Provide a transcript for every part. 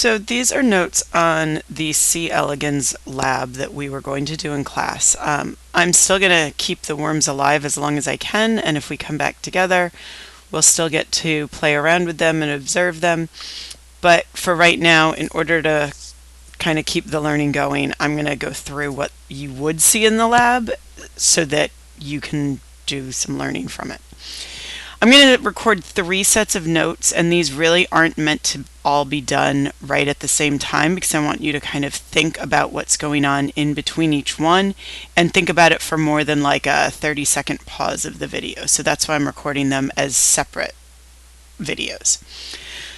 So these are notes on the C. elegans lab that we were going to do in class. I'm still going to keep the worms alive as long as I can, and if we come back together, we'll still get to play around with them and observe them. But for right now, in order to kind of keep the learning going, I'm going to go through what you would see in the lab so that you can do some learning from it. I'm going to record 3 sets of notes, and these really aren't meant to all be done right at the same time because I want you to kind of think about what's going on in between each one and think about it for more than like a 30-second pause of the video. So that's why I'm recording them as separate videos.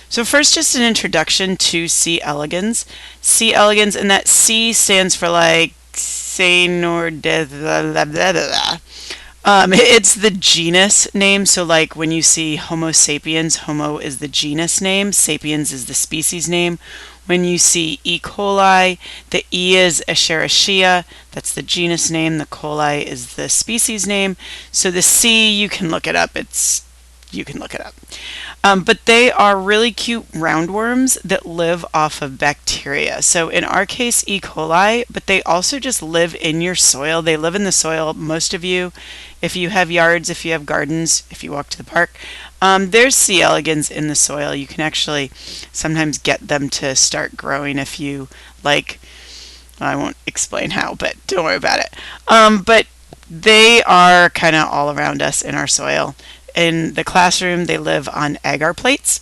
So first, just an introduction to C. elegans. C. elegans, and that C stands for like it's the genus name, so like when you see Homo sapiens, Homo is the genus name, sapiens is the species name. When you see E. coli, the E is Escherichia, that's the genus name, the coli is the species name. So the C, you can look it up, but they are really cute roundworms that live off of bacteria. So in our case, E. coli, but they also just live in your soil. They live in the soil. Most of you, if you have yards, if you have gardens, if you walk to the park, there's C. elegans in the soil. You can actually sometimes get them to start growing if you like. I won't explain how, but don't worry about it. But they are kind of all around us in our soil. In the classroom, they live on agar plates.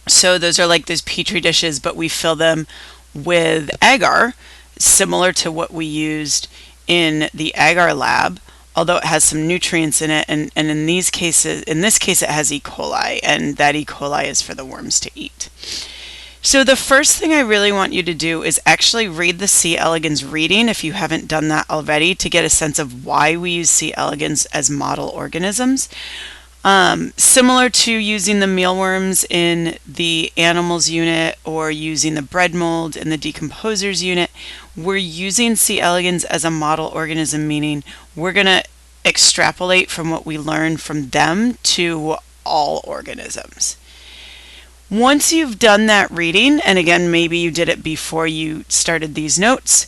So those are like those petri dishes, but we fill them with agar, similar to what we used in the agar lab, although it has some nutrients in it. And in this case, it has E. coli, and that E. coli is for the worms to eat. So the first thing I really want you to do is actually read the C. elegans reading, if you haven't done that already, to get a sense of why we use C. elegans as model organisms. Similar to using the mealworms in the animals unit or using the bread mold in the decomposers unit, we're using C. elegans as a model organism, meaning we're going to extrapolate from what we learn from them to all organisms. Once you've done that reading, and again, maybe you did it before you started these notes,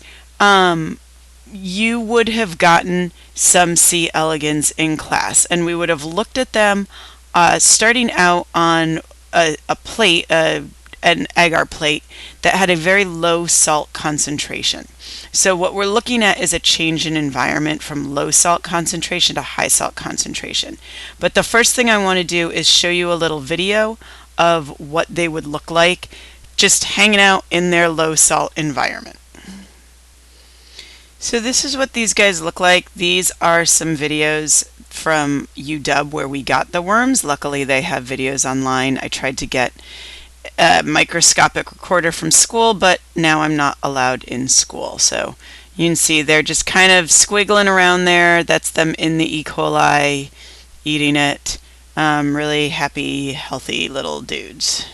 you would have gotten some C. elegans in class, and we would have looked at them starting out on a plate, an agar plate that had a very low salt concentration. So what we're looking at is a change in environment from low salt concentration to high salt concentration. But the first thing I want to do is show you a little video of what they would look like just hanging out in their low salt environment. So this is what these guys look like. These are some videos from UW where we got the worms. Luckily they have videos online. I tried to get a microscopic recorder from school, but now I'm not allowed in school. So you can see they're just kind of squiggling around there. That's them in the E. coli eating it. Really happy, healthy little dudes.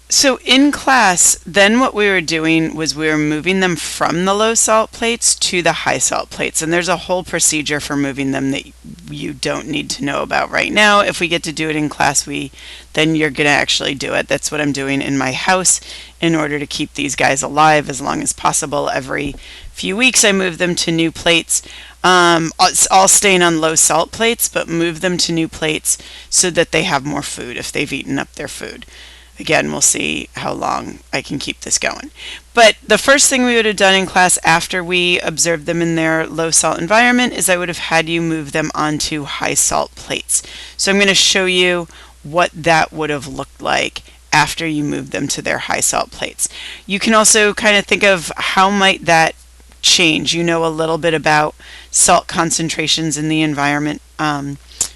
So in class, then what we were doing was we were moving them from the low salt plates to the high salt plates. And there's a whole procedure for moving them that you don't need to know about right now. If we get to do it in class, then you're going to actually do it. That's what I'm doing in my house in order to keep these guys alive as long as possible. Every few weeks I move them to new plates. All staying on low salt plates, but move them to new plates so that they have more food if they've eaten up their food. Again, we'll see how long I can keep this going. But the first thing we would have done in class after we observed them in their low salt environment is I would have had you move them onto high salt plates. So I'm going to show you what that would have looked like after you move them to their high salt plates. You can also kind of think of how might that change. You know a little bit about salt concentrations in the environment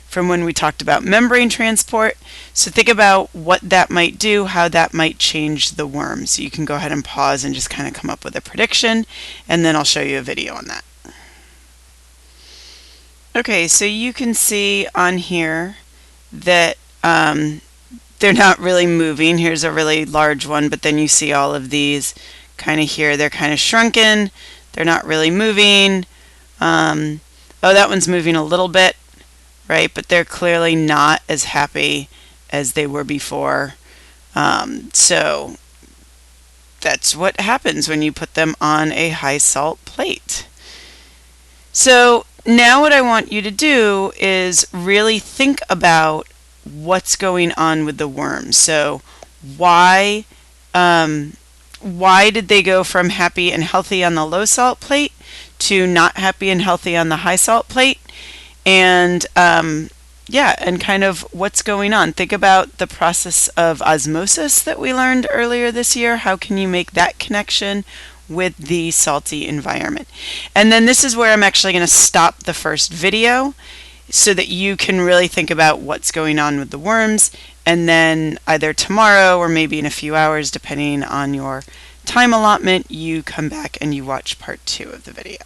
from when we talked about membrane transport. So think about what that might do, how that might change the worms. So you can go ahead and pause and just kind of come up with a prediction, and then I'll show you a video on that. Okay, so you can see on here that they're not really moving. Here's a really large one, but then you see all of these kind of here. They're kind of shrunken. They're not really moving. Oh, that one's moving a little bit, right? But they're clearly not as happy as they were before. So that's what happens when you put them on a high salt plate. So now what I want you to do is really think about what's going on with the worms. So why why did they go from happy and healthy on the low salt plate to not happy and healthy on the high salt plate? And yeah, and kind of what's going on. Think about the process of osmosis that we learned earlier this year. How can you make that connection with the salty environment? And then this is where I'm actually going to stop the first video so that you can really think about what's going on with the worms. And then either tomorrow or maybe in a few hours, depending on your time allotment, you come back and you watch part 2 of the video.